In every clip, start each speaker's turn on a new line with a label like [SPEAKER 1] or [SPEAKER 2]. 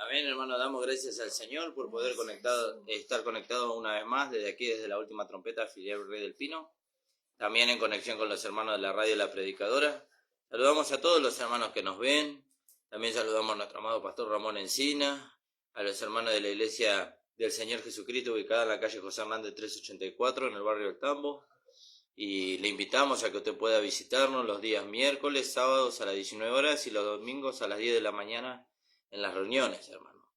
[SPEAKER 1] Amén, hermano, damos gracias al Señor por poder estar conectado una vez más desde aquí, desde la última trompeta, filial Rey del Pino. También en conexión con los hermanos de la radio La Predicadora. Saludamos a todos los hermanos que nos ven. También saludamos a nuestro amado pastor Ramón Encina, a los hermanos de la Iglesia del Señor Jesucristo, ubicada en la calle José Hernández 384, en el barrio del Tambo. Y le invitamos a que usted pueda visitarnos los días miércoles, sábados a las 19 horas y los domingos a las 10 de la mañana en las reuniones, hermano.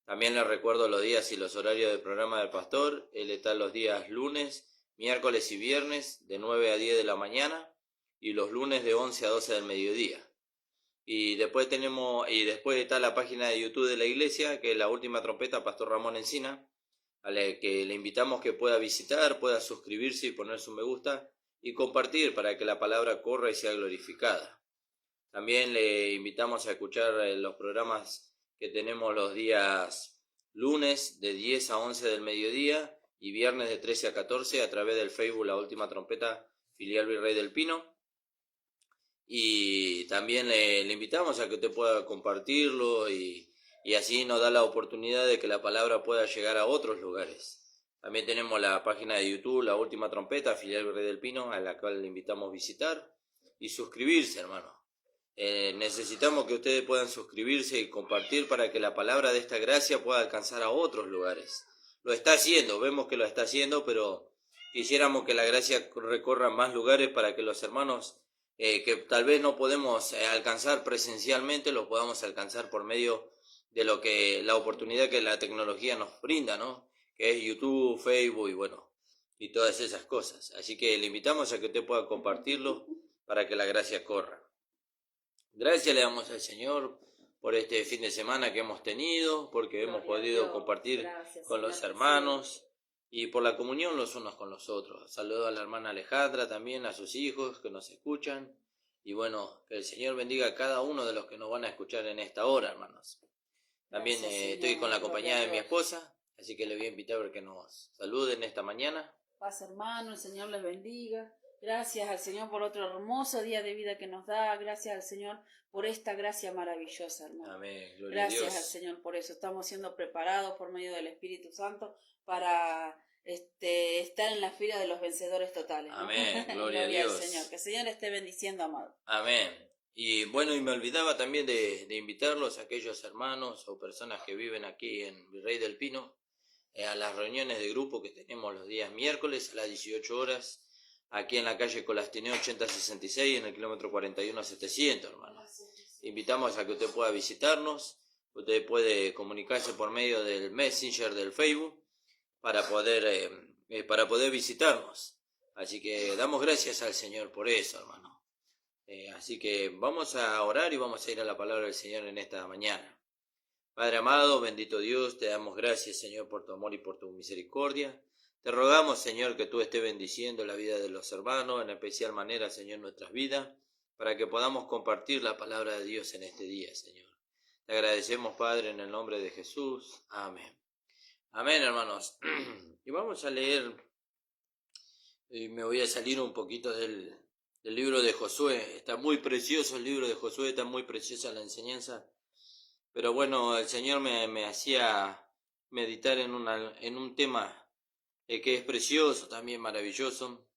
[SPEAKER 1] También les recuerdo los días y los horarios del programa del pastor. Él está los días lunes, miércoles y viernes de 9 a 10 de la mañana y los lunes de 11 a 12 del mediodía. Y después está la página de YouTube de la iglesia, que es La Última Trompeta, Pastor Ramón Encina, a la que le invitamos que pueda visitar, pueda suscribirse y poner su me gusta y compartir para que la palabra corra y sea glorificada. También le invitamos a escuchar los programas que tenemos los días lunes de 10 a 11 del mediodía y viernes de 13 a 14 a través del Facebook La Última Trompeta, filial Virrey del Pino. Y también le invitamos a que usted pueda compartirlo y así nos da la oportunidad de que la palabra pueda llegar a otros lugares. También tenemos la página de YouTube La Última Trompeta, filial Virrey del Pino, a la cual le invitamos a visitar y suscribirse, hermano. Necesitamos que ustedes puedan suscribirse y compartir para que la palabra de esta gracia pueda alcanzar a otros lugares. Lo está haciendo, vemos que lo está haciendo, pero quisiéramos que la gracia recorra más lugares para que los hermanos que tal vez no podemos alcanzar presencialmente, los podamos alcanzar por medio de la oportunidad que la tecnología nos brinda, ¿no? Que es YouTube, Facebook y todas esas cosas. Así que le invitamos a que usted pueda compartirlo para que la gracia corra. Gracias le damos al Señor por este fin de semana que hemos tenido, porque hemos podido compartir con los hermanos y por la comunión los unos con los otros. Saludo a la hermana Alejandra también, a sus hijos que nos escuchan. Y que el Señor bendiga a cada uno de los que nos van a escuchar en esta hora, hermanos. También estoy con la compañía de mi esposa, así que le voy a invitar a que nos saluden esta mañana.
[SPEAKER 2] Paz, hermano, el Señor les bendiga. Gracias al Señor por otro hermoso día de vida que nos da. Gracias al Señor por esta gracia maravillosa, hermano.
[SPEAKER 1] Amén. Gloria a Dios.
[SPEAKER 2] Gracias al Señor por eso. Estamos siendo preparados por medio del Espíritu Santo para estar en la fila de los vencedores totales, ¿no?
[SPEAKER 1] Amén. Gloria a Dios.
[SPEAKER 2] Al Señor. Que el Señor esté bendiciendo, amado.
[SPEAKER 1] Amén. Y me olvidaba también de invitarlos a aquellos hermanos o personas que viven aquí en Virrey del Pino a las reuniones de grupo que tenemos los días miércoles a las 18 horas. Aquí en la calle Colastineo 8066, en el kilómetro 41-700, hermano. Invitamos a que usted pueda visitarnos. Usted puede comunicarse por medio del Messenger del Facebook para poder visitarnos. Así que damos gracias al Señor por eso, hermano. Así que vamos a orar y vamos a ir a la palabra del Señor en esta mañana. Padre amado, bendito Dios, te damos gracias, Señor, por tu amor y por tu misericordia. Te rogamos, Señor, que tú estés bendiciendo la vida de los hermanos, en especial manera, Señor, nuestras vidas, para que podamos compartir la palabra de Dios en este día, Señor. Te agradecemos, Padre, en el nombre de Jesús. Amén. Amén, hermanos. Y vamos a leer, y me voy a salir un poquito del libro de Josué. Está muy precioso el libro de Josué, está muy preciosa la enseñanza. Pero el Señor me hacía meditar en un tema que es precioso, también maravilloso,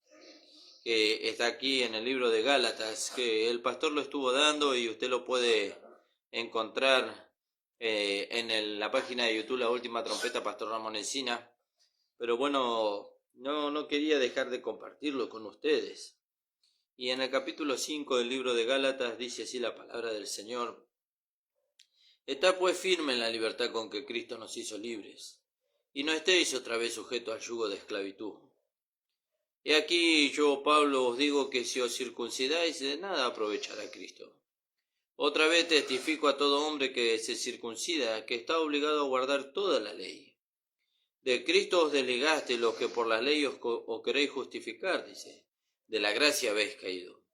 [SPEAKER 1] que está aquí en el libro de Gálatas, que el pastor lo estuvo dando y usted lo puede encontrar en la página de YouTube La Última Trompeta, Pastor Ramón Encina. Pero no quería dejar de compartirlo con ustedes. Y en el capítulo 5 del libro de Gálatas dice así la palabra del Señor: Estad pues firme en la libertad con que Cristo nos hizo libres, y no estéis otra vez sujetos al yugo de esclavitud. Y aquí yo, Pablo, os digo que si os circuncidáis, de nada aprovechará Cristo. Otra vez testifico a todo hombre que se circuncida, que está obligado a guardar toda la ley. De Cristo os desligaste los que por la ley os queréis justificar, dice, de la gracia habéis caído.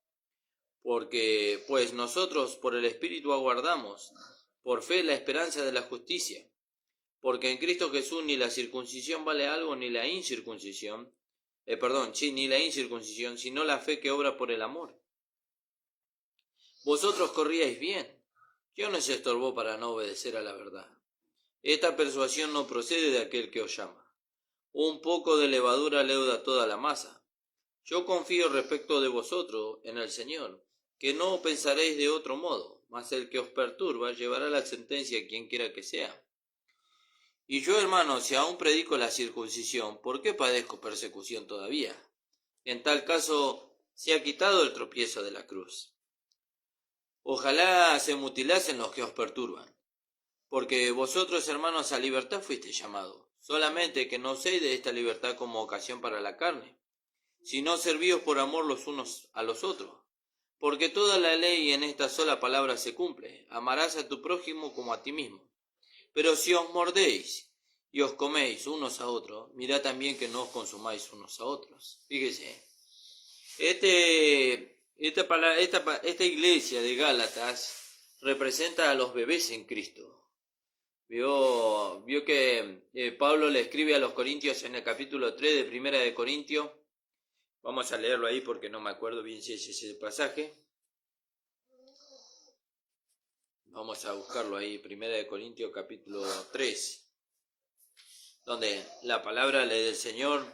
[SPEAKER 1] Porque, pues nosotros por el Espíritu aguardamos, por fe la esperanza de la justicia. Porque en Cristo Jesús ni la circuncisión vale algo, ni la incircuncisión, sino la fe que obra por el amor. Vosotros corríais bien. ¿Quién os estorbó para no obedecer a la verdad? Esta persuasión no procede de aquel que os llama. Un poco de levadura leuda toda la masa. Yo confío respecto de vosotros en el Señor, que no pensaréis de otro modo, mas el que os perturba llevará la sentencia a quien quiera que sea. Y yo, hermanos, si aún predico la circuncisión, ¿por qué padezco persecución todavía? En tal caso, se ha quitado el tropiezo de la cruz. Ojalá se mutilasen los que os perturban, porque vosotros, hermanos, a libertad fuisteis llamados, solamente que no uséis de esta libertad como ocasión para la carne, sino servíos por amor los unos a los otros. Porque toda la ley en esta sola palabra se cumple: amarás a tu prójimo como a ti mismo. Pero si os mordéis y os coméis unos a otros, mirad también que no os consumáis unos a otros. Fíjese, esta iglesia de Gálatas representa a los bebés en Cristo. Vio que Pablo le escribe a los Corintios en el capítulo 3 de Primera de Corintios. Vamos a leerlo ahí porque no me acuerdo bien si es ese pasaje. Vamos a buscarlo ahí, Primera de Corintios capítulo 3, donde la palabra del Señor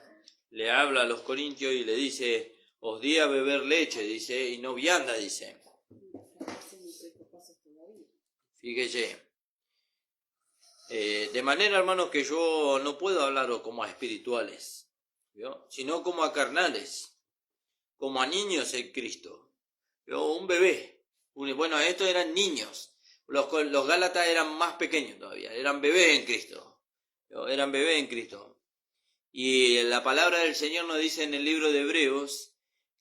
[SPEAKER 1] le habla a los corintios y le dice: os di a beber leche, dice, y no vianda, dice. Fíjese. De manera, hermanos, que yo no puedo hablaros como a espirituales, ¿vio? Sino como a carnales, como a niños en Cristo, ¿vio? Un bebé. Bueno, estos eran niños. Los Gálatas eran más pequeños todavía, eran bebés en Cristo, ¿vio? Eran bebés en Cristo. Y la palabra del Señor nos dice en el libro de Hebreos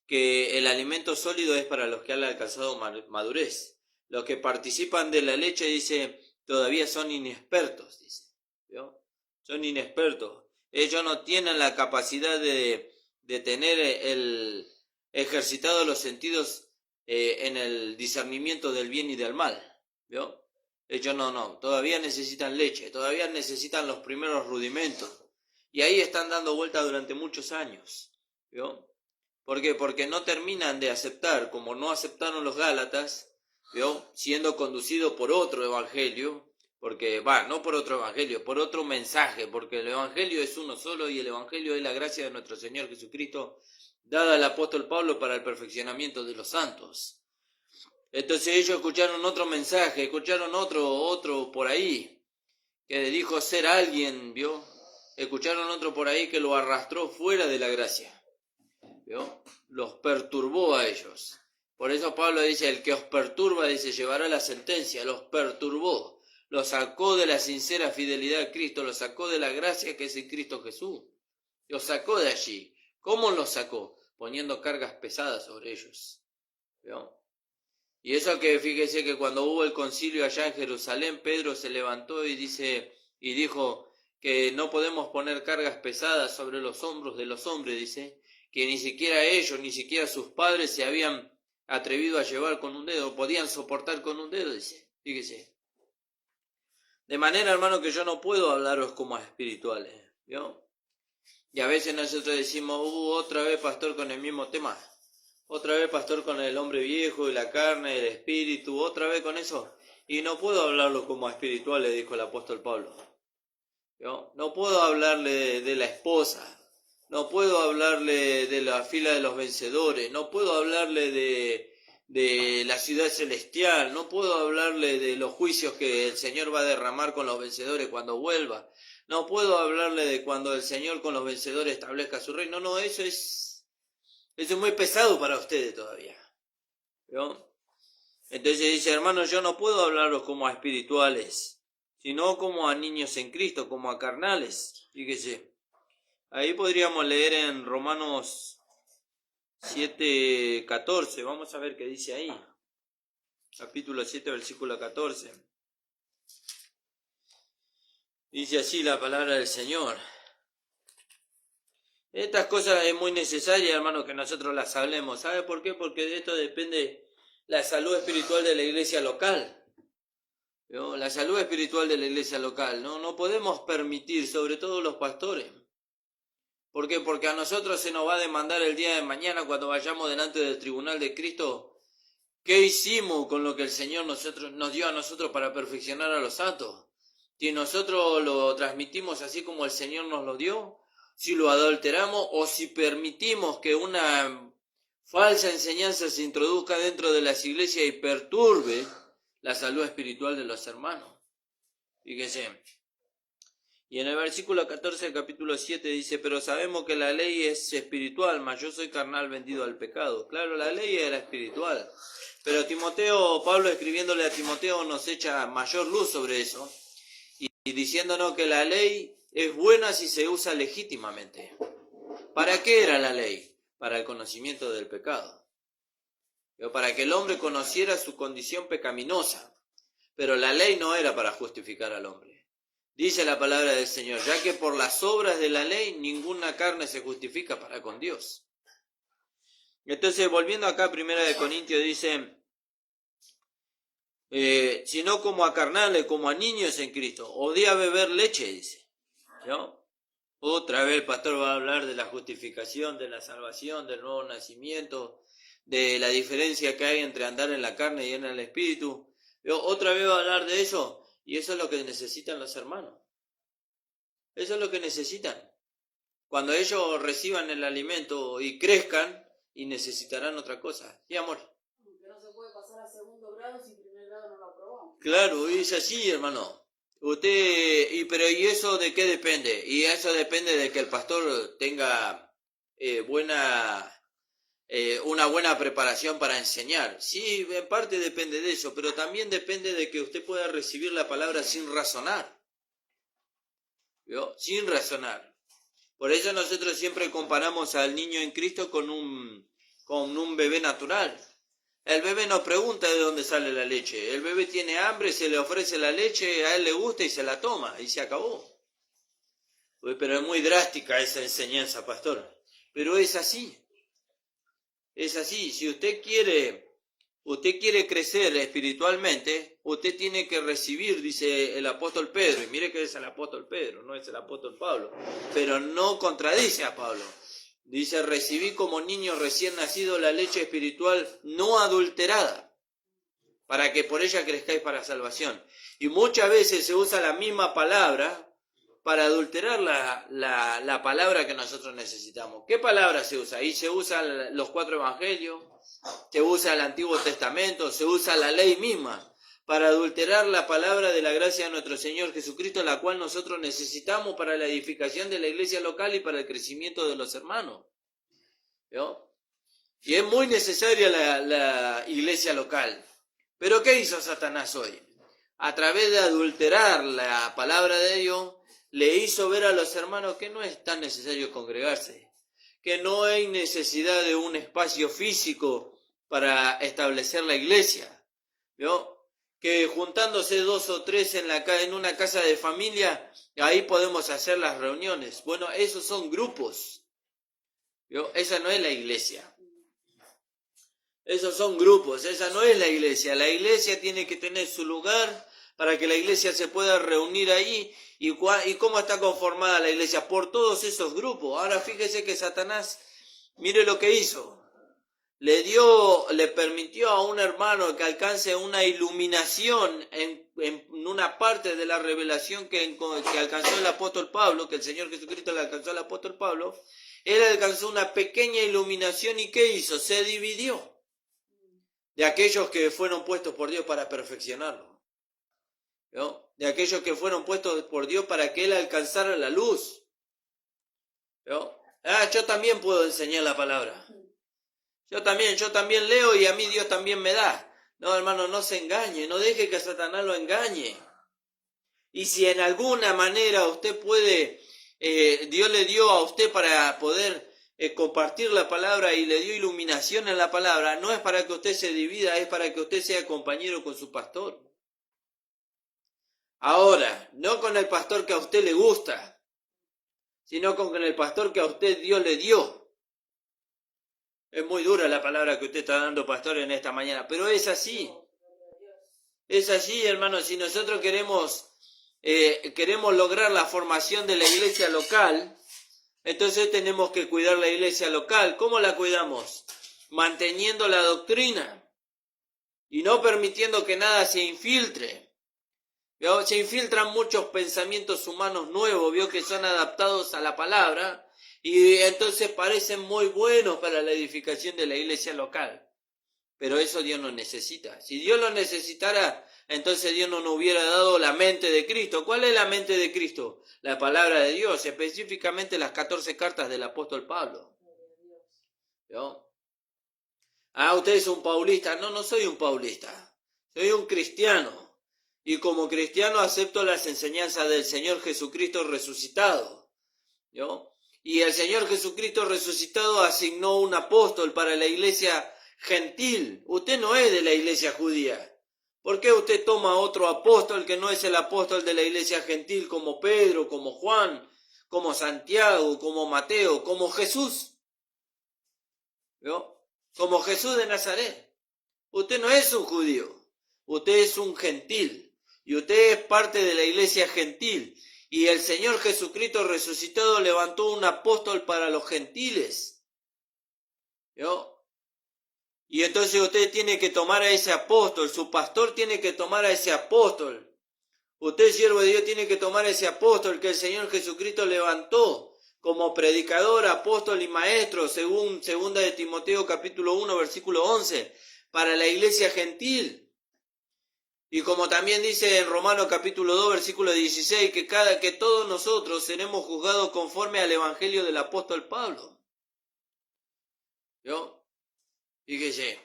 [SPEAKER 1] que el alimento sólido es para los que han alcanzado madurez. Los que participan de la leche, dice, todavía son inexpertos, dice, ¿vio? Son inexpertos. Ellos no tienen la capacidad de tener ejercitado los sentidos en el discernimiento del bien y del mal, ¿vio? Ellos no, todavía necesitan leche, todavía necesitan los primeros rudimentos. Y ahí están dando vueltas durante muchos años, ¿vio? ¿Por qué? Porque no terminan de aceptar, como no aceptaron los Gálatas, ¿vio? Siendo conducidos por otro evangelio, porque no por otro evangelio, por otro mensaje, porque el evangelio es uno solo y el evangelio es la gracia de nuestro Señor Jesucristo, dada al apóstol Pablo para el perfeccionamiento de los santos. Entonces ellos escucharon otro mensaje, escucharon otro por ahí, que dijo ser alguien, ¿vio? Escucharon otro por ahí que lo arrastró fuera de la gracia, ¿vio? Los perturbó a ellos. Por eso Pablo dice, el que os perturba, dice, llevará la sentencia. Los perturbó, los sacó de la sincera fidelidad a Cristo, los sacó de la gracia que es en Cristo Jesús. Los sacó de allí. ¿Cómo los sacó? Poniendo cargas pesadas sobre ellos, ¿vio? Y eso que fíjese que cuando hubo el concilio allá en Jerusalén, Pedro se levantó y dijo que no podemos poner cargas pesadas sobre los hombros de los hombres, dice, que ni siquiera ellos, ni siquiera sus padres se habían atrevido a llevar con un dedo, podían soportar con un dedo, dice, fíjese. De manera, hermano, que yo no puedo hablaros como a espirituales, ¿vio? Y a veces nosotros decimos, otra vez, pastor, con el mismo tema. Otra vez, pastor, con el hombre viejo y la carne, el espíritu, otra vez con eso. Y no puedo hablarlo como a espirituales, dijo el apóstol Pablo. No puedo hablarle de la esposa, no puedo hablarle de la fila de los vencedores, no puedo hablarle de la ciudad celestial, no puedo hablarle de los juicios que el Señor va a derramar con los vencedores cuando vuelva, no puedo hablarle de cuando el Señor con los vencedores establezca su reino. No, eso es muy pesado para ustedes todavía, ¿no? Entonces dice, hermanos, yo no puedo hablaros como a espirituales, sino como a niños en Cristo, como a carnales. Fíjese, ahí podríamos leer en Romanos 7:14, vamos a ver qué dice ahí. Capítulo 7, versículo 14. Dice así la palabra del Señor. Estas cosas es muy necesaria, hermano, que nosotros las hablemos. ¿Sabe por qué? Porque de esto depende la salud espiritual de la iglesia local. ¿No? La salud espiritual de la iglesia local. No podemos permitir, sobre todo los pastores. ¿Por qué? Porque a nosotros se nos va a demandar el día de mañana cuando vayamos delante del tribunal de Cristo. ¿Qué hicimos con lo que el Señor nos dio a nosotros para perfeccionar a los santos? Si nosotros lo transmitimos así como el Señor nos lo dio, si lo adulteramos o si permitimos que una falsa enseñanza se introduzca dentro de las iglesias y perturbe la salud espiritual de los hermanos. Fíjese. Y en el versículo 14 del capítulo 7 dice, pero sabemos que la ley es espiritual, mas yo soy carnal vendido al pecado. Claro, la ley era espiritual. Pero Pablo escribiéndole a Timoteo nos echa mayor luz sobre eso. Y diciéndonos que la ley es buena si se usa legítimamente. ¿Para qué era la ley? Para el conocimiento del pecado. Para que el hombre conociera su condición pecaminosa. Pero la ley no era para justificar al hombre. Dice la palabra del Señor, ya que por las obras de la ley ninguna carne se justifica para con Dios. Entonces, volviendo acá a 1 Corintios, dice, sino como a carnales, como a niños en Cristo, odia beber leche, dice, ¿no? Otra vez el pastor va a hablar de la justificación, de la salvación, del nuevo nacimiento, de la diferencia que hay entre andar en la carne y en el espíritu. Otra vez va a hablar de eso. Y eso es lo que necesitan los hermanos. Eso es lo que necesitan. Cuando ellos reciban el alimento y crezcan, y necesitarán otra cosa. ¿Sí, amor?
[SPEAKER 2] Que no se puede pasar a segundo grado si primer grado no lo aprobamos.
[SPEAKER 1] Claro, y es así, hermano. Pero ¿y eso de qué depende? Y eso depende de que el pastor tenga una buena preparación para enseñar. Sí, en parte depende de eso, pero también depende de que usted pueda recibir la palabra sin razonar. ¿Vio? Sin razonar. Por eso nosotros siempre comparamos al niño en Cristo con un bebé natural. El bebé no pregunta de dónde sale la leche. El bebé tiene hambre, se le ofrece la leche, a él le gusta y se la toma, y se acabó. Pero es muy drástica esa enseñanza, pastor. Pero es así. Es así, si usted quiere crecer espiritualmente, usted tiene que recibir, dice el apóstol Pedro, y mire que es el apóstol Pedro, no es el apóstol Pablo, pero no contradice a Pablo. Dice, recibí como niño recién nacido la leche espiritual no adulterada, para que por ella crezcáis para salvación. Y muchas veces se usa la misma palabra para adulterar la palabra que nosotros necesitamos. ¿Qué palabra se usa? Ahí se usan los 4 evangelios, se usa el Antiguo Testamento, se usa la ley misma para adulterar la palabra de la gracia de nuestro Señor Jesucristo, la cual nosotros necesitamos para la edificación de la iglesia local y para el crecimiento de los hermanos. ¿Vio? Y es muy necesaria la iglesia local. ¿Pero qué hizo Satanás hoy? A través de adulterar la palabra de Dios, le hizo ver a los hermanos que no es tan necesario congregarse, que no hay necesidad de un espacio físico para establecer la iglesia, ¿vio? Que juntándose 2 o 3 en una casa de familia, ahí podemos hacer las reuniones. Bueno, esos son grupos, ¿vio? Esa no es la iglesia. Esos son grupos, esa no es la iglesia. La iglesia tiene que tener su lugar para que la iglesia se pueda reunir ahí. ¿Y cómo está conformada la iglesia? Por todos esos grupos. Ahora fíjese que Satanás, mire lo que hizo. Le permitió a un hermano que alcance una iluminación en una parte de la revelación que alcanzó el apóstol Pablo, que el Señor Jesucristo le alcanzó al apóstol Pablo. Él alcanzó una pequeña iluminación y ¿qué hizo? Se dividió de aquellos que fueron puestos por Dios para perfeccionarlo. ¿No? De aquellos que fueron puestos por Dios para que él alcanzara la luz. ¿No? Yo también puedo enseñar la palabra. Yo también leo y a mí Dios también me da. No, hermano, no se engañe, no deje que Satanás lo engañe. Y si en alguna manera usted puede, Dios le dio a usted para poder compartir la palabra y le dio iluminación en la palabra, no es para que usted se divida, es para que usted sea compañero con su pastor. Ahora, no con el pastor que a usted le gusta, sino con el pastor que a usted Dios le dio. Es muy dura la palabra que usted está dando, pastor, en esta mañana, pero es así. Es así, hermanos. Si nosotros queremos lograr la formación de la iglesia local, entonces tenemos que cuidar la iglesia local. ¿Cómo la cuidamos? Manteniendo la doctrina y no permitiendo que nada se infiltre. ¿Vio? Se infiltran muchos pensamientos humanos nuevos, vio, que son adaptados a la palabra y entonces parecen muy buenos para la edificación de la iglesia local. Pero eso Dios no necesita. Si Dios lo necesitara, entonces Dios no nos hubiera dado la mente de Cristo. ¿Cuál es la mente de Cristo? La palabra de Dios, específicamente las 14 cartas del apóstol Pablo. ¿Vio? Ah, usted es un paulista. No, no soy un paulista. Soy un cristiano. Y como cristiano acepto las enseñanzas del Señor Jesucristo resucitado. ¿Vio? Y el Señor Jesucristo resucitado asignó un apóstol para la iglesia gentil. Usted no es de la iglesia judía. ¿Por qué usted toma otro apóstol que no es el apóstol de la iglesia gentil, como Pedro, como Juan, como Santiago, como Mateo, como Jesús? ¿Vio? Como Jesús de Nazaret. Usted no es un judío, usted es un gentil. Y usted es parte de la iglesia gentil. Y el Señor Jesucristo resucitado levantó un apóstol para los gentiles. ¿Vio? Y entonces usted tiene que tomar a ese apóstol, su pastor tiene que tomar a ese apóstol. Usted, siervo de Dios, tiene que tomar a ese apóstol que el Señor Jesucristo levantó como predicador, apóstol y maestro, según 2 de Timoteo capítulo 1, versículo 11, para la iglesia gentil. Y como también dice en Romanos capítulo 2, versículo 16, que todos nosotros seremos juzgados conforme al evangelio del apóstol Pablo. ¿Vio? Fíjese,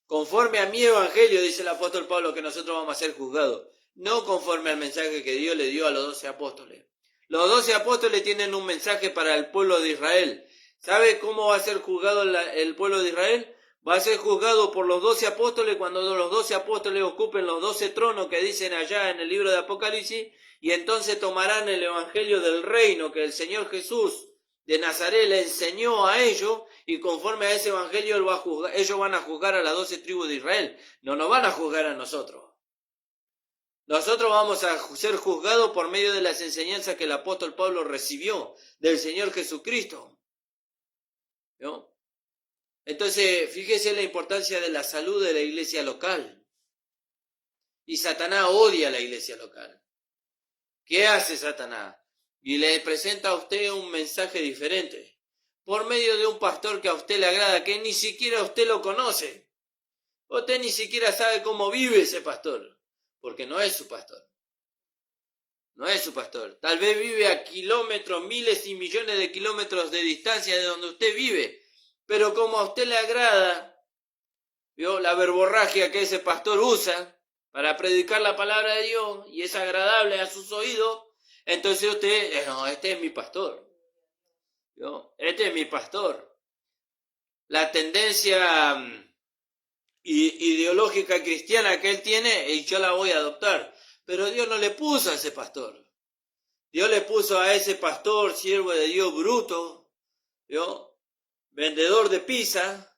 [SPEAKER 1] conforme a mi evangelio, dice el apóstol Pablo, que nosotros vamos a ser juzgados, no conforme al mensaje que Dios le dio a los 12 apóstoles. Los 12 apóstoles tienen un mensaje para el pueblo de Israel. ¿Sabe cómo va a ser juzgado el pueblo de Israel? Va a ser juzgado por los 12 apóstoles cuando los 12 apóstoles ocupen los 12 tronos que dicen allá en el libro de Apocalipsis, y entonces tomarán el evangelio del reino que el Señor Jesús de Nazaret le enseñó a ellos, y conforme a ese evangelio ellos van a juzgar a las 12 tribus de Israel. No nos van a juzgar a nosotros. Nosotros vamos a ser juzgados por medio de las enseñanzas que el apóstol Pablo recibió del Señor Jesucristo. ¿No? Entonces, fíjese la importancia de la salud de la iglesia local. Y Satanás odia a la iglesia local. ¿Qué hace Satanás? Y le presenta a usted un mensaje diferente, por medio de un pastor que a usted le agrada, que ni siquiera usted lo conoce. Usted ni siquiera sabe cómo vive ese pastor, porque no es su pastor. No es su pastor. Tal vez vive a kilómetros, miles y millones de kilómetros de distancia de donde usted vive, pero como a usted le agrada, ¿vio?, la verborragia que ese pastor usa para predicar la palabra de Dios y es agradable a sus oídos, entonces usted, no, este es mi pastor. ¿Vio? Este es mi pastor. La tendencia ideológica cristiana que él tiene, y yo la voy a adoptar. Pero Dios no le puso a ese pastor. Dios le puso a ese pastor, siervo de Dios, bruto, ¿vio?, vendedor de pizza,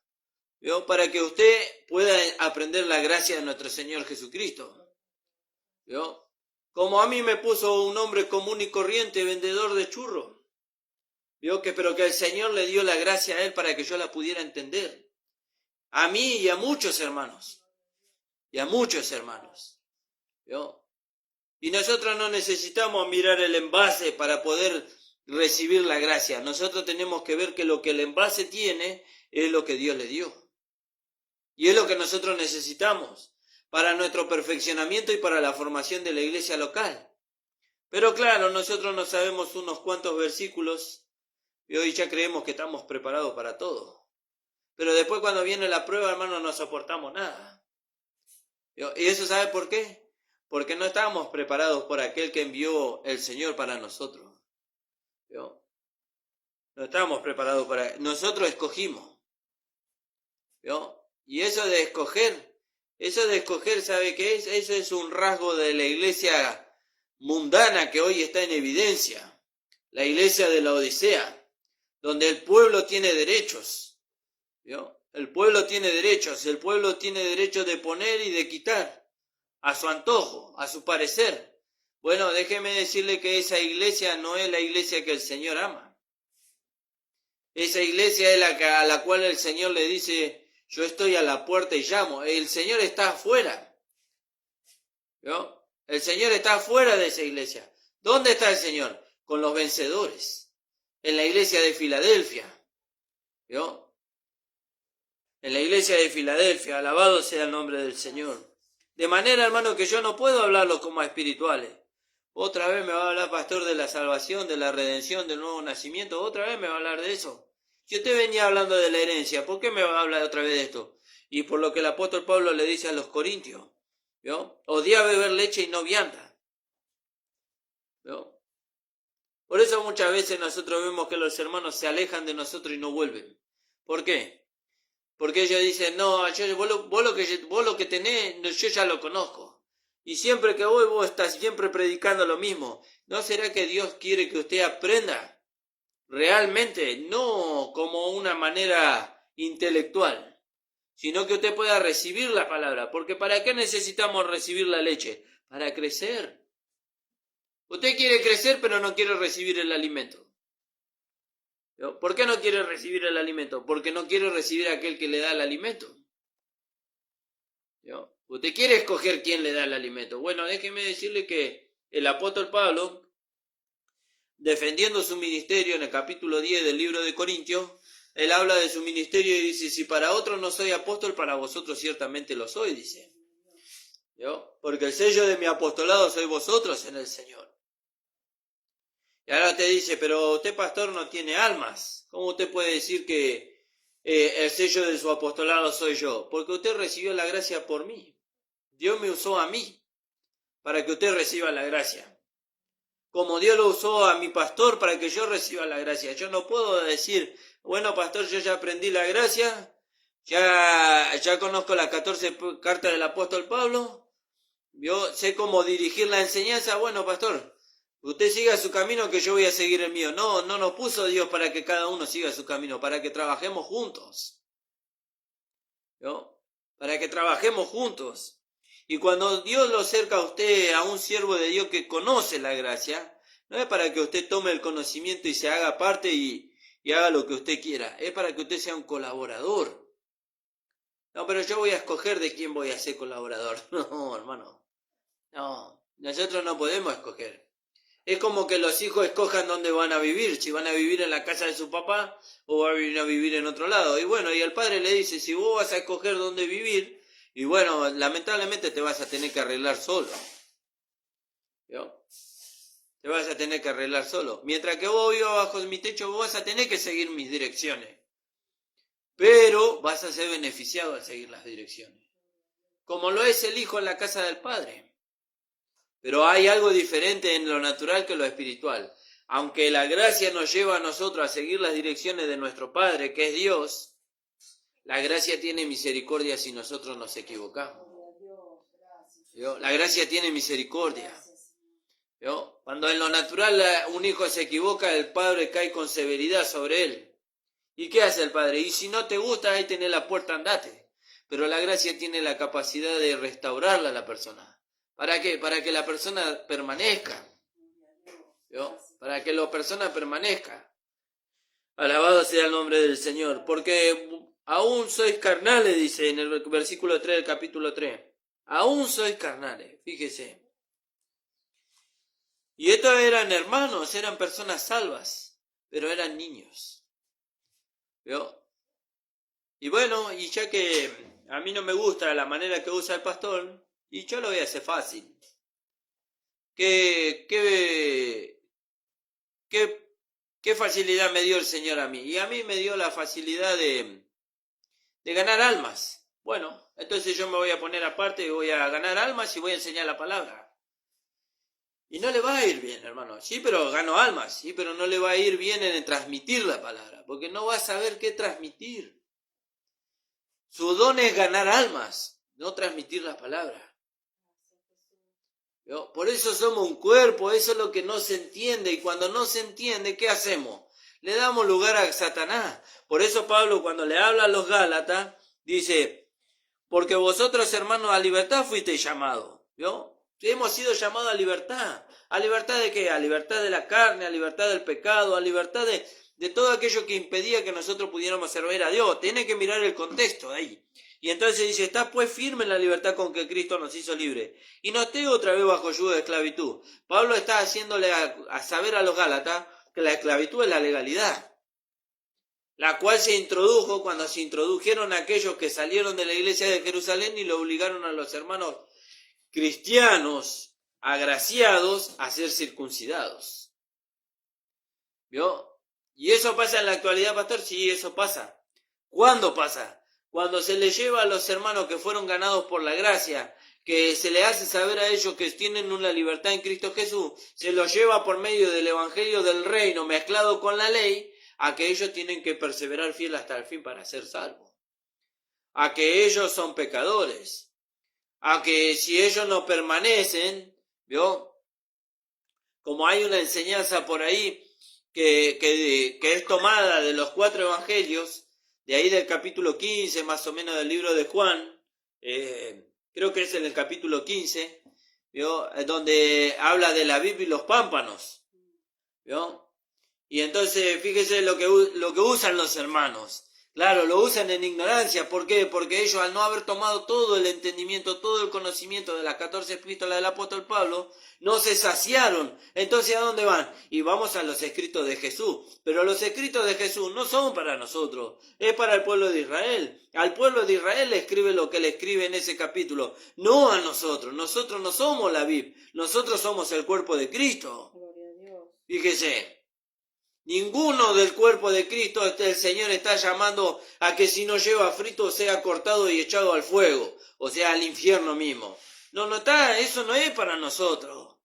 [SPEAKER 1] ¿vio?, para que usted pueda aprender la gracia de nuestro Señor Jesucristo. ¿Vio? Como a mí me puso un hombre común y corriente, vendedor de churros. ¿Vio? Pero que el Señor le dio la gracia a él para que yo la pudiera entender. A mí y a muchos hermanos. Y a muchos hermanos. ¿Vio? Y nosotros no necesitamos mirar el envase para poder recibir la gracia. Nosotros tenemos que ver que lo que el envase tiene es lo que Dios le dio. Y es lo que nosotros necesitamos para nuestro perfeccionamiento y para la formación de la iglesia local. Pero claro, nosotros no sabemos unos cuantos versículos y hoy ya creemos que estamos preparados para todo. Pero después cuando viene la prueba, hermano, no soportamos nada. ¿Y eso sabe por qué? Porque no estábamos preparados por aquel que envió el Señor para nosotros. ¿Vio? No estábamos preparados para... Nosotros escogimos. ¿Vio? Y eso de escoger, ¿sabe qué es? Eso es un rasgo de la iglesia mundana que hoy está en evidencia. La iglesia de la Odisea, donde el pueblo tiene derechos. ¿Vio? El pueblo tiene derechos, el pueblo tiene derecho de poner y de quitar, a su antojo, a su parecer. Bueno, déjeme decirle que esa iglesia no es la iglesia que el Señor ama. Esa iglesia es a la cual el Señor le dice: yo estoy a la puerta y llamo. El Señor está afuera. ¿Vio? El Señor está fuera de esa iglesia. ¿Dónde está el Señor? Con los vencedores. En la iglesia de Filadelfia. ¿Vio? En la iglesia de Filadelfia. Alabado sea el nombre del Señor. De manera, hermano, que yo no puedo hablarlo como espirituales. Otra vez me va a hablar, pastor, de la salvación, de la redención, del nuevo nacimiento. Otra vez me va a hablar de eso. Si usted venía hablando de la herencia, ¿por qué me va a hablar otra vez de esto? Y por lo que el apóstol Pablo le dice a los corintios. ¿Vio? Odia beber leche y no vianda. ¿Vio? Por eso muchas veces nosotros vemos que los hermanos se alejan de nosotros y no vuelven. ¿Por qué? Porque ellos dicen, no, vos lo que tenés, yo ya lo conozco. Y siempre que voy, vos estás siempre predicando lo mismo. ¿No será que Dios quiere que usted aprenda realmente, no como una manera intelectual, sino que usted pueda recibir la palabra? Porque ¿para qué necesitamos recibir la leche? Para crecer. Usted quiere crecer, pero no quiere recibir el alimento. ¿Por qué no quiere recibir el alimento? Porque no quiere recibir a aquel que le da el alimento. Usted quiere escoger quién le da el alimento. Bueno, déjeme decirle que el apóstol Pablo, defendiendo su ministerio en el capítulo 10 del libro de Corintios, él habla de su ministerio y dice, si para otros no soy apóstol, para vosotros ciertamente lo soy, dice. Porque el sello de mi apostolado sois vosotros en el Señor. Y ahora te dice, pero usted, pastor, no tiene almas. ¿Cómo usted puede decir que el sello de su apostolado soy yo? Porque usted recibió la gracia por mí. Dios me usó a mí para que usted reciba la gracia. Como Dios lo usó a mi pastor para que yo reciba la gracia. Yo no puedo decir, bueno, pastor, yo ya aprendí la gracia, ya conozco las 14 cartas del apóstol Pablo, yo sé cómo dirigir la enseñanza. Bueno, pastor, usted siga su camino que yo voy a seguir el mío. No nos puso Dios para que cada uno siga su camino, para que trabajemos juntos. Para que trabajemos juntos. Y cuando Dios lo acerca a usted, a un siervo de Dios que conoce la gracia, no es para que usted tome el conocimiento y se haga parte y haga lo que usted quiera. Es para que usted sea un colaborador. No, pero yo voy a escoger de quién voy a ser colaborador. No, hermano. No, nosotros no podemos escoger. Es como que los hijos escojan dónde van a vivir, si van a vivir en la casa de su papá o van a vivir en otro lado. Y bueno, y el padre le dice, si vos vas a escoger dónde vivir, y bueno, lamentablemente te vas a tener que arreglar solo. Te vas a tener que arreglar solo. Mientras que vos vivas bajo mi techo, vos vas a tener que seguir mis direcciones. Pero vas a ser beneficiado al seguir las direcciones. Como lo es el hijo en la casa del padre. Pero hay algo diferente en lo natural que en lo espiritual. Aunque la gracia nos lleva a nosotros a seguir las direcciones de nuestro Padre, que es Dios, la gracia tiene misericordia si nosotros nos equivocamos. La gracia tiene misericordia. Cuando en lo natural un hijo se equivoca, el padre cae con severidad sobre él. ¿Y qué hace el padre? Y si no te gusta, ahí tenés la puerta, andate. Pero la gracia tiene la capacidad de restaurarla a la persona. ¿Para qué? Para que la persona permanezca. Para que la persona permanezca. Alabado sea el nombre del Señor. Porque aún sois carnales, dice en el versículo 3 del capítulo 3. Aún sois carnales, fíjese. Y estos eran hermanos, eran personas salvas, pero eran niños. Y bueno, y ya que a mí no me gusta la manera que usa el pastor, y yo lo voy a hacer fácil. ¿Qué facilidad me dio el Señor a mí? Y a mí me dio la facilidad de ganar almas. Bueno, entonces yo me voy a poner aparte y voy a ganar almas y voy a enseñar la palabra. Y no le va a ir bien, hermano. Sí, pero gano almas. Sí, pero no le va a ir bien en transmitir la palabra. Porque no va a saber qué transmitir. Su don es ganar almas, no transmitir la palabra. Por eso somos un cuerpo, eso es lo que no se entiende. Y cuando no se entiende, ¿qué hacemos? Le damos lugar a Satanás. Por eso Pablo, cuando le habla a los Gálatas, dice, porque vosotros, hermanos, a libertad fuisteis llamados. Hemos sido llamados a libertad. ¿A libertad de qué? A libertad de la carne, a libertad del pecado, a libertad de todo aquello que impedía que nosotros pudiéramos servir a Dios. Tiene que mirar el contexto de ahí. Y entonces dice, está pues firme en la libertad con que Cristo nos hizo libre. Y no esté otra vez bajo yugo de esclavitud. Pablo está haciéndole a saber a los Gálatas que la esclavitud es la legalidad, la cual se introdujo cuando se introdujeron aquellos que salieron de la iglesia de Jerusalén y lo obligaron a los hermanos cristianos agraciados a ser circuncidados. ¿Vio? ¿Y eso pasa en la actualidad, pastor? Sí, eso pasa. ¿Cuándo pasa? Cuando se les lleva a los hermanos que fueron ganados por la gracia, que se les hace saber a ellos que tienen una libertad en Cristo Jesús, se los lleva por medio del evangelio del reino mezclado con la ley, a que ellos tienen que perseverar fiel hasta el fin para ser salvos, a que ellos son pecadores, a que si ellos no permanecen, ¿vio? Como hay una enseñanza por ahí que es tomada de los 4 evangelios, de ahí del capítulo 15, más o menos del libro de Juan, creo que es en el capítulo 15, ¿vio? Donde habla de la vid y los pámpanos, ¿vio? Y entonces fíjese lo que usan los hermanos. Claro, lo usan en ignorancia. ¿Por qué? Porque ellos, al no haber tomado todo el entendimiento, todo el conocimiento de las 14 epístolas del apóstol Pablo, no se saciaron. Entonces, ¿a dónde van? Y vamos a los escritos de Jesús. Pero los escritos de Jesús no son para nosotros, es para el pueblo de Israel. Al pueblo de Israel le escribe lo que le escribe en ese capítulo, no a nosotros. Nosotros no somos la vid, nosotros somos el cuerpo de Cristo.
[SPEAKER 2] Gloria a Dios.
[SPEAKER 1] Fíjese. Ninguno del cuerpo de Cristo, el Señor está llamando a que si no lleva fruto sea cortado y echado al fuego, o sea, al infierno mismo. No está, eso no es para nosotros.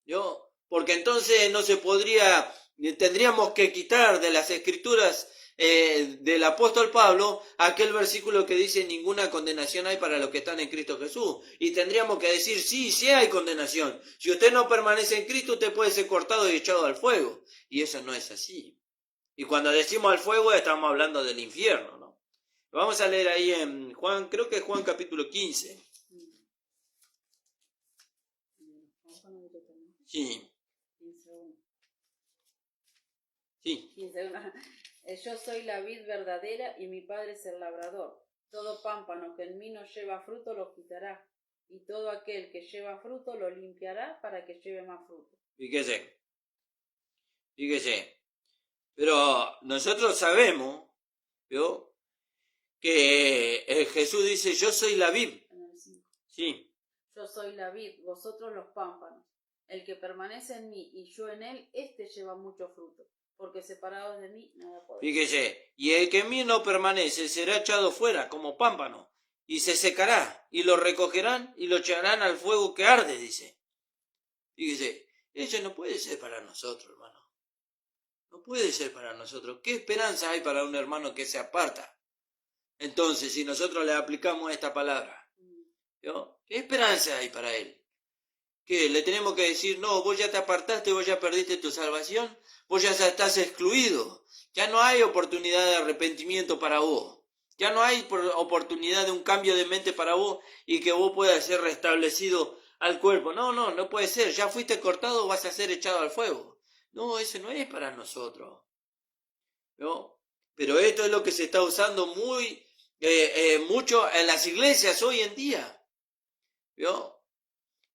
[SPEAKER 1] ¿Yo? Porque entonces no se podría, tendríamos que quitar de las escrituras del apóstol Pablo aquel versículo que dice ninguna condenación hay para los que están en Cristo Jesús. Y tendríamos que decir sí hay condenación. Si usted no permanece en Cristo, usted puede ser cortado y echado al fuego. Y eso no es así. Y cuando decimos al fuego estamos hablando del infierno, ¿no? Vamos a leer ahí en Juan, creo que es Juan capítulo 15. Sí. Sí.
[SPEAKER 2] Yo soy la vid verdadera y mi Padre es el labrador. Todo pámpano que en mí no lleva fruto lo quitará, y todo aquel que lleva fruto lo limpiará para que lleve más fruto.
[SPEAKER 1] Fíjese. Pero nosotros sabemos, ¿vio? Que Jesús dice, yo soy la vid. Sí.
[SPEAKER 2] Yo soy la vid, vosotros los pámpanos. El que permanece en mí y yo en él, éste lleva mucho fruto, porque separados de mí nada podéis.
[SPEAKER 1] Fíjese, y el que en mí no permanece será echado fuera como pámpano, y se secará, y lo recogerán y lo echarán al fuego que arde, dice. Fíjese, eso no puede ser para nosotros, hermano. No puede ser para nosotros. ¿Qué esperanza hay para un hermano que se aparta? Entonces, si nosotros le aplicamos esta palabra, ¿yo? ¿Qué esperanza hay para él? ¿Qué? ¿Le tenemos que decir, no, vos ya te apartaste, vos ya perdiste tu salvación, vos ya estás excluido, ya no hay oportunidad de arrepentimiento para vos, ya no hay oportunidad de un cambio de mente para vos y que vos puedas ser restablecido al cuerpo? No puede ser, ya fuiste cortado, vas a ser echado al fuego. No, eso no es para nosotros, ¿no? Pero esto es lo que se está usando mucho en las iglesias hoy en día, ¿no?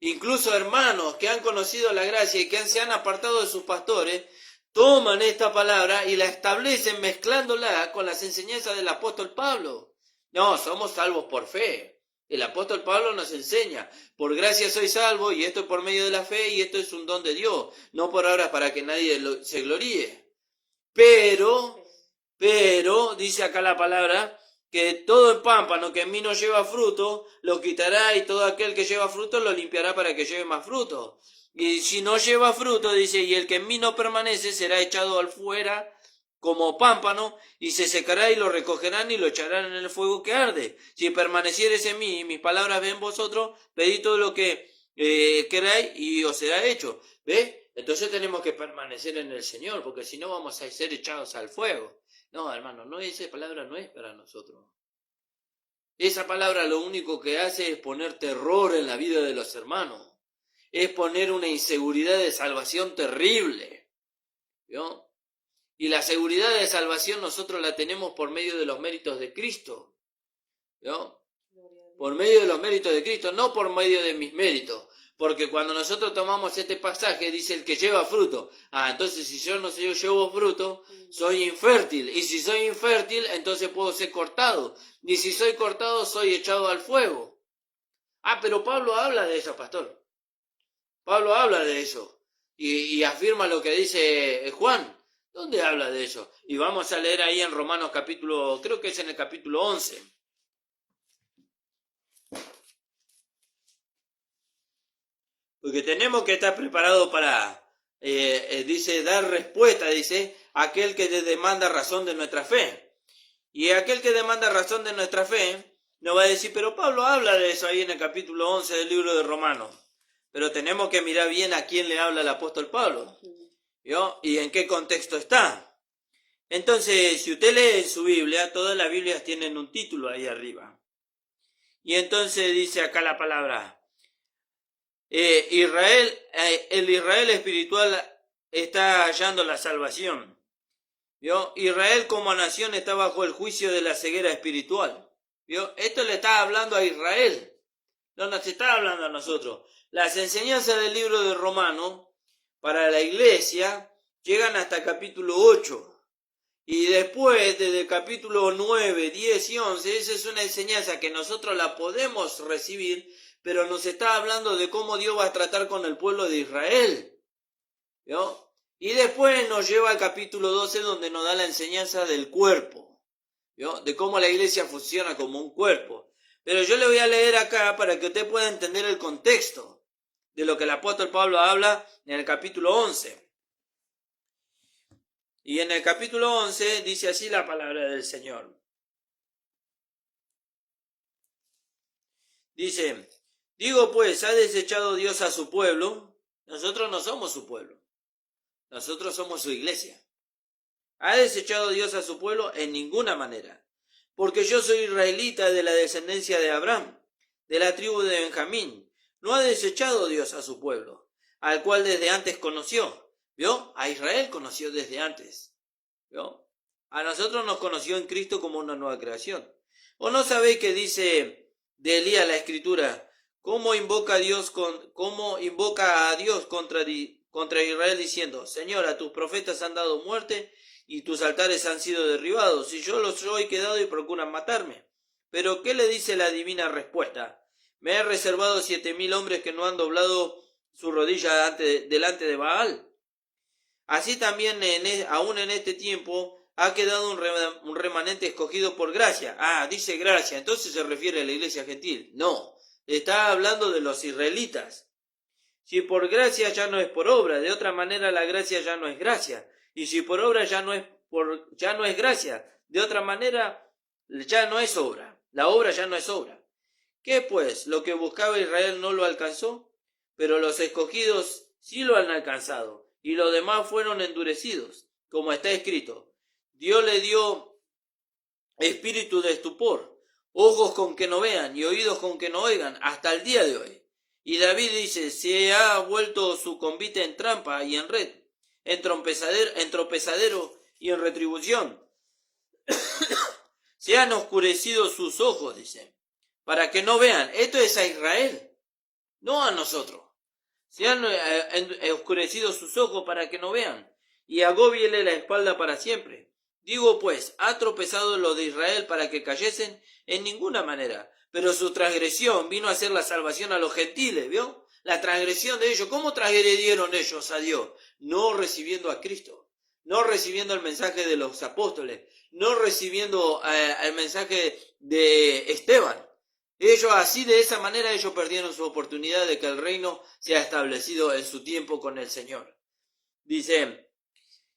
[SPEAKER 1] Incluso hermanos que han conocido la gracia y que se han apartado de sus pastores, toman esta palabra y la establecen mezclándola con las enseñanzas del apóstol Pablo. No, somos salvos por fe. El apóstol Pablo nos enseña, por gracia soy salvo, y esto es por medio de la fe, y esto es un don de Dios, no por ahora para que nadie se gloríe. Pero, dice acá la palabra, que todo el pámpano que en mí no lleva fruto, lo quitará, y todo aquel que lleva fruto lo limpiará para que lleve más fruto. Y si no lleva fruto, dice, y el que en mí no permanece será echado al fuera como pámpano, y se secará y lo recogerán y lo echarán en el fuego que arde. Si permaneciereis en mí y mis palabras ven vosotros, pedid todo lo que queráis y os será hecho. ¿Ves? Entonces tenemos que permanecer en el Señor, porque si no vamos a ser echados al fuego. No, hermano, esa palabra no es para nosotros. Esa palabra lo único que hace es poner terror en la vida de los hermanos. Es poner una inseguridad de salvación terrible. ¿Vio? Y la seguridad de salvación nosotros la tenemos por medio de los méritos de Cristo. ¿Vio? por medio de los méritos de Cristo, no por medio de mis méritos. Porque cuando nosotros tomamos este pasaje, dice el que lleva fruto. Entonces si yo no llevo fruto, soy infértil. Y si soy infértil, entonces puedo ser cortado. Y si soy cortado, soy echado al fuego. Pero Pablo habla de eso, pastor. Pablo habla de eso. Y afirma lo que dice Juan. ¿Dónde habla de eso? Y vamos a leer ahí en Romanos capítulo, creo que es en el capítulo 11. Porque tenemos que estar preparados para, dice, dar respuesta, dice, a aquel que demanda razón de nuestra fe. Y aquel que demanda razón de nuestra fe, nos va a decir, pero Pablo habla de eso ahí en el capítulo 11 del libro de Romanos. Pero tenemos que mirar bien a quién le habla el apóstol Pablo, ¿yo? Y en qué contexto está. Entonces, si usted lee su Biblia, todas las Biblias tienen un título ahí arriba. Y entonces dice acá la palabra, el Israel espiritual está hallando la salvación. ¿Vio? Israel como nación está bajo el juicio de la ceguera espiritual. ¿Vio? Esto le está hablando a Israel, no nos está hablando a nosotros. Las enseñanzas del libro de Romanos para la iglesia llegan hasta el capítulo 8. Y después, desde el capítulo 9, 10 y 11, esa es una enseñanza que nosotros la podemos recibir, pero nos está hablando de cómo Dios va a tratar con el pueblo de Israel. ¿Vio? Y después nos lleva al capítulo 12, donde nos da la enseñanza del cuerpo, ¿vio? De cómo la iglesia funciona como un cuerpo. Pero yo le voy a leer acá para que usted pueda entender el contexto de lo que el apóstol Pablo habla en el capítulo 11. Y en el capítulo 11 dice así la palabra del Señor. Dice, digo pues, ¿ha desechado Dios a su pueblo? Nosotros no somos su pueblo. Nosotros somos su iglesia. ¿Ha desechado Dios a su pueblo? En ninguna manera. Porque yo soy israelita de la descendencia de Abraham, de la tribu de Benjamín. No ha desechado Dios a su pueblo, al cual desde antes conoció. ¿Vio? A Israel conoció desde antes. ¿Vio? A nosotros nos conoció en Cristo como una nueva creación. ¿O no sabéis que dice de Elías la Escritura, cómo invoca a Dios contra Israel diciendo, Señor, a tus profetas han dado muerte y tus altares han sido derribados, y yo los he quedado y procuran matarme? Pero ¿qué le dice la divina respuesta? Me he reservado 7,000 hombres que no han doblado su rodilla delante de Baal. Así también aún en este tiempo ha quedado un remanente escogido por gracia. Dice gracia, entonces se refiere a la iglesia gentil. No, está hablando de los israelitas. Si por gracia ya no es por obra, de otra manera la gracia ya no es gracia. Y si por obra ya no es gracia, de otra manera ya no es obra. La obra ya no es obra. ¿Qué pues? Lo que buscaba Israel no lo alcanzó, pero los escogidos sí lo han alcanzado, y los demás fueron endurecidos, como está escrito. Dios le dio espíritu de estupor, ojos con que no vean y oídos con que no oigan, hasta el día de hoy. Y David dice, se ha vuelto su convite en trampa y en red, en tropezadero y en retribución. Se han oscurecido sus ojos, dice, para que no vean. Esto es a Israel, no a nosotros. Se han oscurecido sus ojos para que no vean, y agóbiele la espalda para siempre. Digo pues, ¿ha tropezado los de Israel para que cayesen? En ninguna manera. Pero su transgresión vino a ser la salvación a los gentiles, ¿vio? La transgresión de ellos. ¿Cómo transgredieron ellos a Dios? No recibiendo a Cristo, no recibiendo el mensaje de los apóstoles, no recibiendo el mensaje de Esteban. Ellos así, de esa manera, ellos perdieron su oportunidad de que el reino sea establecido en su tiempo con el Señor. Dice,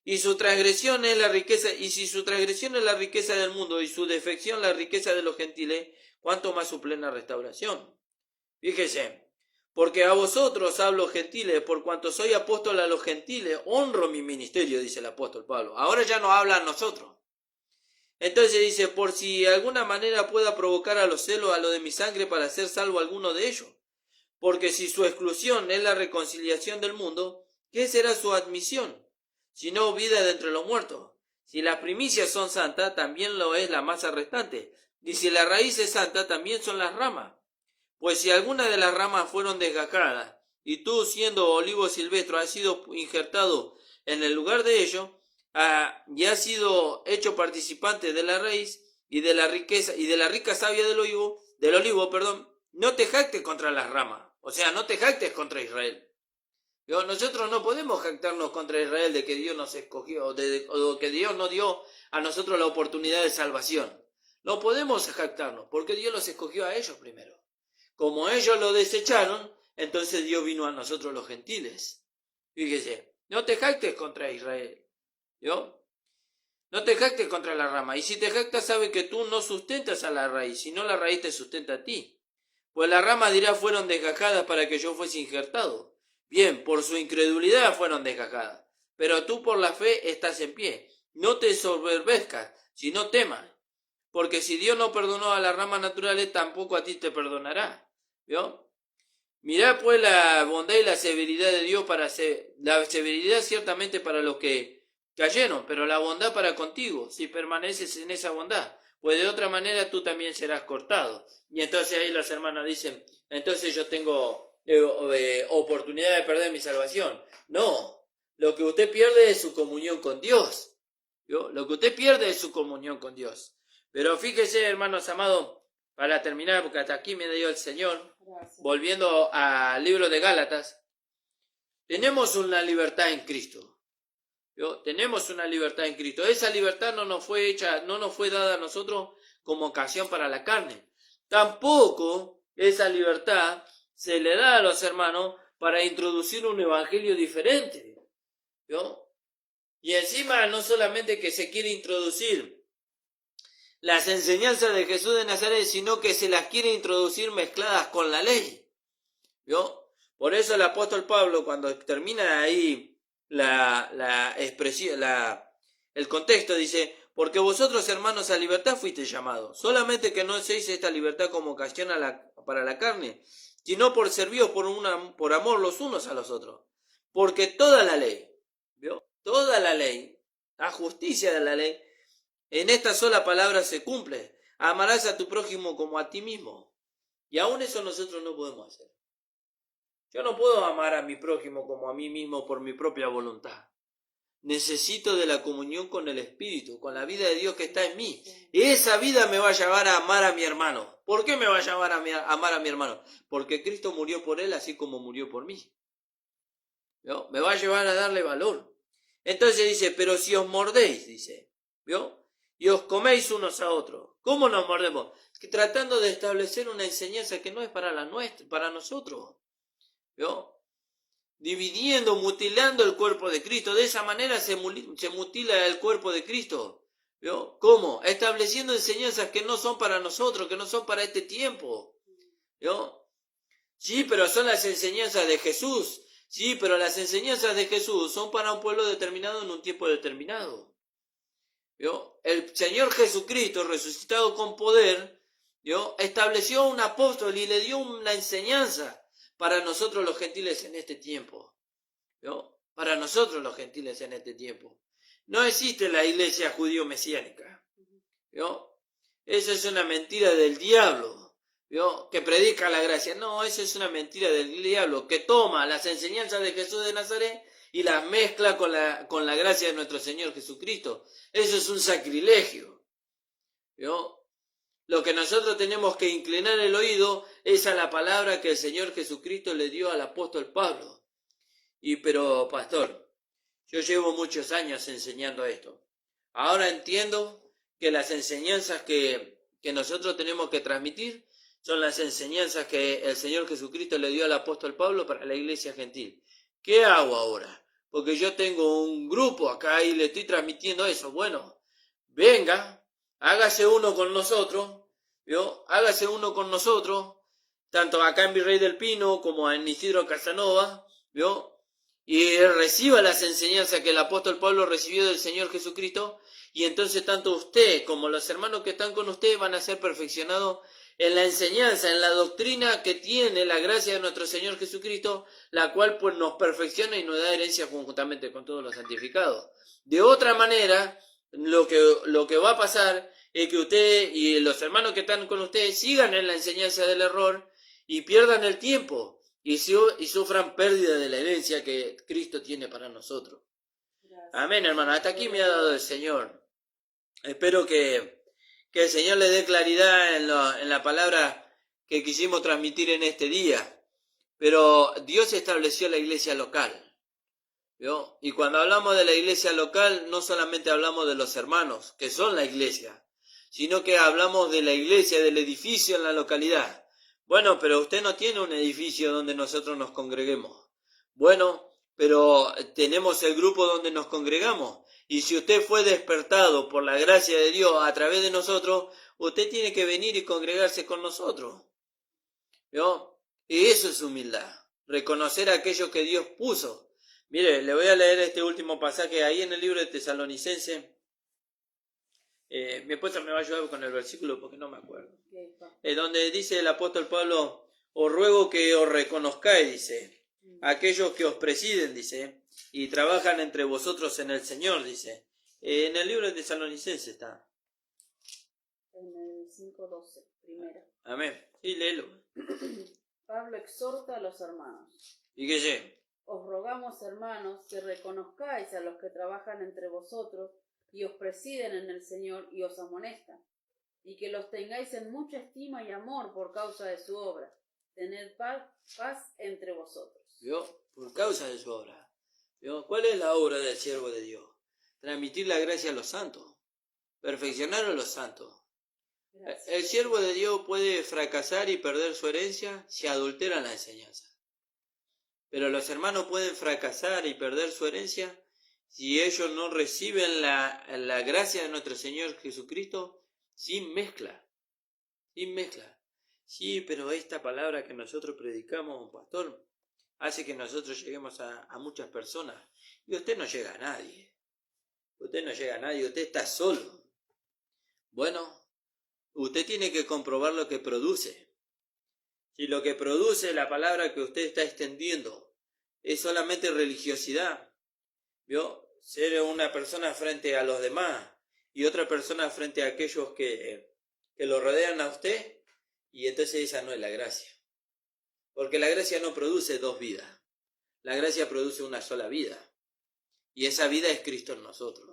[SPEAKER 1] y su transgresión es la riqueza, y si su transgresión es la riqueza del mundo y su defección la riqueza de los gentiles, ¿cuánto más su plena restauración? Fíjese, porque a vosotros hablo gentiles, por cuanto soy apóstol a los gentiles, honro mi ministerio, dice el apóstol Pablo. Ahora ya no habla a nosotros. Entonces dice, por si de alguna manera pueda provocar a los celos a lo de mi sangre para hacer salvo a alguno de ellos. Porque si su exclusión es la reconciliación del mundo, ¿qué será su admisión? Si no vida de entre los muertos. Si las primicias son santas, también lo es la masa restante. Dice, la raíz es santa, también son las ramas. Pues si alguna de las ramas fueron desgajadas, y tú siendo olivo silvestre has sido injertado en el lugar de ello, y has sido hecho participante de la raíz y de la riqueza y de la rica savia del olivo, no te jactes contra las ramas, o sea, no te jactes contra Israel. Nosotros no podemos jactarnos contra Israel de que Dios nos escogió, o que Dios nos dio a nosotros la oportunidad de salvación. No podemos jactarnos, porque Dios los escogió a ellos primero. Como ellos lo desecharon, entonces Dios vino a nosotros los gentiles. Fíjese, no te jactes contra Israel. No te jactes contra la rama. Y si te jactas, sabe que tú no sustentas a la raíz, sino la raíz te sustenta a ti. Pues la rama dirá, fueron desgajadas para que yo fuese injertado. Bien, por su incredulidad fueron desgajadas. Pero tú por la fe estás en pie. No te soberbezcas, sino temas. Porque si Dios no perdonó a las ramas naturales, tampoco a ti te perdonará. Mirad pues la bondad y la severidad de Dios la severidad ciertamente para los que cayeron, pero la bondad para contigo, si permaneces en esa bondad, pues de otra manera tú también serás cortado. Y entonces ahí las hermanas dicen, entonces yo tengo oportunidad de perder mi salvación. No, lo que usted pierde es su comunión con Dios. Lo que usted pierde es su comunión con Dios. Pero fíjese, hermanos amados, para terminar, porque hasta aquí me dio el Señor, volviendo al libro de Gálatas, tenemos una libertad en Cristo. Tenemos una libertad en Cristo. Esa libertad no nos fue dada a nosotros como ocasión para la carne. Tampoco esa libertad se le da a los hermanos para introducir un evangelio diferente. Y encima no solamente que se quiere introducir las enseñanzas de Jesús de Nazaret, sino que se las quiere introducir mezcladas con la ley. Por eso el apóstol Pablo, cuando termina ahí el contexto, dice, porque vosotros, hermanos, a libertad fuisteis llamados, solamente que no hacéis esta libertad como ocasión para la carne, sino por serviros por amor los unos a los otros. Porque toda la ley, toda la ley, la justicia de la ley, en esta sola palabra se cumple. Amarás a tu prójimo como a ti mismo. Y aún eso nosotros no podemos hacer. Yo no puedo amar a mi prójimo como a mí mismo por mi propia voluntad. Necesito de la comunión con el Espíritu, con la vida de Dios que está en mí. Esa vida me va a llevar a amar a mi hermano. ¿Por qué me va a llevar a amar a mi hermano? Porque Cristo murió por él así como murió por mí. Me va a llevar a darle valor. Entonces dice, pero si os mordéis, dice, y os coméis unos a otros. ¿Cómo nos mordemos? Que tratando de establecer una enseñanza que no es para nosotros. Dividiendo, mutilando el cuerpo de Cristo. De esa manera se mutila el cuerpo de Cristo. ¿Cómo? Estableciendo enseñanzas que no son para nosotros, que no son para este tiempo. Sí, pero son las enseñanzas de Jesús. Sí, pero las enseñanzas de Jesús son para un pueblo determinado en un tiempo determinado. El Señor Jesucristo, resucitado con poder, estableció un apóstol y le dio una enseñanza para nosotros los gentiles en este tiempo. Para nosotros los gentiles en este tiempo. No existe la iglesia judío-mesiánica. Esa es una mentira del diablo. Que predica la gracia. No, esa es una mentira del diablo que toma las enseñanzas de Jesús de Nazaret y las mezcla con la gracia de nuestro Señor Jesucristo. Eso es un sacrilegio. Lo que nosotros tenemos que inclinar el oído es a la palabra que el Señor Jesucristo le dio al apóstol Pablo. Pero, pastor, yo llevo muchos años enseñando esto. Ahora entiendo que las enseñanzas que nosotros tenemos que transmitir son las enseñanzas que el Señor Jesucristo le dio al apóstol Pablo para la iglesia gentil. ¿Qué hago ahora? Porque yo tengo un grupo acá y le estoy transmitiendo eso. Bueno, venga, hágase uno con nosotros, hágase uno con nosotros, tanto acá en Virrey del Pino como en Isidro Casanova, y reciba las enseñanzas que el apóstol Pablo recibió del Señor Jesucristo, y entonces tanto usted como los hermanos que están con usted van a ser perfeccionados en la enseñanza, en la doctrina que tiene la gracia de nuestro Señor Jesucristo, la cual pues nos perfecciona y nos da herencia conjuntamente con todos los santificados. De otra manera, lo que va a pasar es que usted y los hermanos que están con usted sigan en la enseñanza del error y pierdan el tiempo y sufran pérdida de la herencia que Cristo tiene para nosotros.
[SPEAKER 2] Gracias.
[SPEAKER 1] Amén, hermano. Hasta aquí me ha dado el Señor. Espero que el Señor le dé claridad en la palabra que quisimos transmitir en este día. Pero Dios estableció la iglesia local. ¿Vio? Y cuando hablamos de la iglesia local, no solamente hablamos de los hermanos, que son la iglesia, sino que hablamos de la iglesia, del edificio en la localidad. Bueno, pero usted no tiene un edificio donde nosotros nos congreguemos. Bueno, pero tenemos el grupo donde nos congregamos. Y si usted fue despertado por la gracia de Dios a través de nosotros, usted tiene que venir y congregarse con nosotros. ¿Vio? Y eso es humildad. Reconocer a aquello que Dios puso. Mire, le voy a leer este último pasaje ahí en el libro de Tesalonicenses. Mi esposa me va a ayudar con el versículo porque no me acuerdo. Donde dice el apóstol Pablo, os ruego que os reconozcáis, dice, aquellos que os presiden, dice, y trabajan entre vosotros en el Señor, dice. En el libro de Tesalonicenses está.
[SPEAKER 2] En el 5:12, primero.
[SPEAKER 1] Amén. Sí, léelo.
[SPEAKER 2] Pablo exhorta a los hermanos.
[SPEAKER 1] ¿Y qué sé?
[SPEAKER 2] Os rogamos, hermanos, que reconozcáis a los que trabajan entre vosotros y os presiden en el Señor y os amonestan, y que los tengáis en mucha estima y amor por causa de su obra. Tened paz entre vosotros.
[SPEAKER 1] ¿Vio? Por causa de su obra. ¿Vio? ¿Cuál es la obra del siervo de Dios? Transmitir la gracia a los santos. Perfeccionar a los santos. Gracias. El siervo de Dios puede fracasar y perder su herencia si adultera la enseñanza. Pero los hermanos pueden fracasar y perder su herencia si ellos no reciben la gracia de nuestro Señor Jesucristo sin mezcla. Sin mezcla. Sí, pero esta palabra que nosotros predicamos, pastor, hace que nosotros lleguemos a muchas personas. Y usted no llega a nadie. Usted no llega a nadie, usted está solo. Bueno, usted tiene que comprobar lo que produce. Si lo que produce la palabra que usted está extendiendo es solamente religiosidad, ¿vio? Ser una persona frente a los demás y otra persona frente a aquellos que lo rodean a usted, y entonces esa no es la gracia. Porque la gracia no produce dos vidas. La gracia produce una sola vida. Y esa vida es Cristo en nosotros.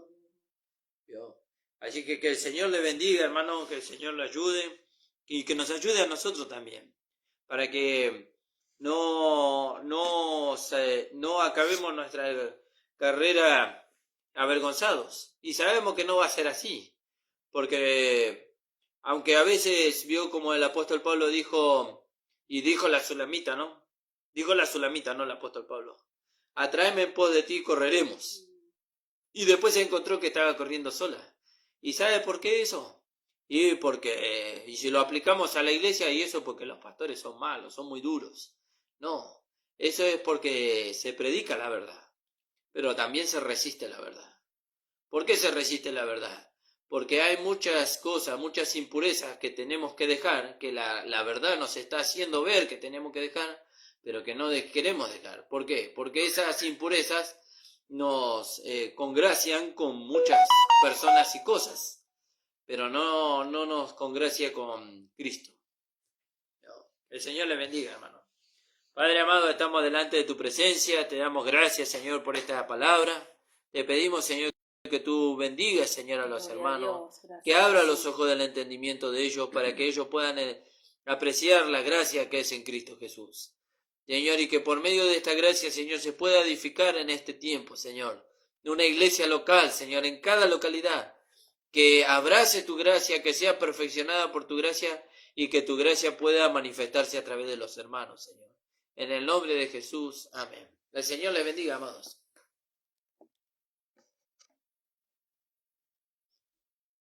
[SPEAKER 1] ¿Vio? Así que el Señor le bendiga, hermano, que el Señor le ayude y que nos ayude a nosotros también. Para que no acabemos nuestra carrera avergonzados. Y sabemos que no va a ser así. Porque aunque a veces vio como el apóstol Pablo dijo la Sulamita, ¿no? Dijo la Sulamita, no el apóstol Pablo. Atráeme en pos de ti y correremos. Y después se encontró que estaba corriendo sola. ¿Y sabe por qué eso? Y si lo aplicamos a la iglesia, y eso porque los pastores son malos, son muy duros. No, eso es porque se predica la verdad, pero también se resiste la verdad. ¿Por qué se resiste la verdad? Porque hay muchas cosas, muchas impurezas que tenemos que dejar, que la verdad nos está haciendo ver que tenemos que dejar, pero que no queremos dejar. ¿Por qué? Porque esas impurezas nos congracian con muchas personas y cosas, pero no nos congracia con Cristo. El Señor le bendiga, hermano. Padre amado, estamos delante de tu presencia, te damos gracias, Señor, por esta palabra. Te pedimos, Señor, que tú bendigas, Señor, a los hermanos, que abra los ojos del entendimiento de ellos para que ellos puedan apreciar la gracia que es en Cristo Jesús. Señor, y que por medio de esta gracia, Señor, se pueda edificar en este tiempo, Señor, una iglesia local, Señor, en cada localidad, que abrace tu gracia, que sea perfeccionada por tu gracia y que tu gracia pueda manifestarse a través de los hermanos, Señor. En el nombre de Jesús, amén. El Señor les bendiga, amados.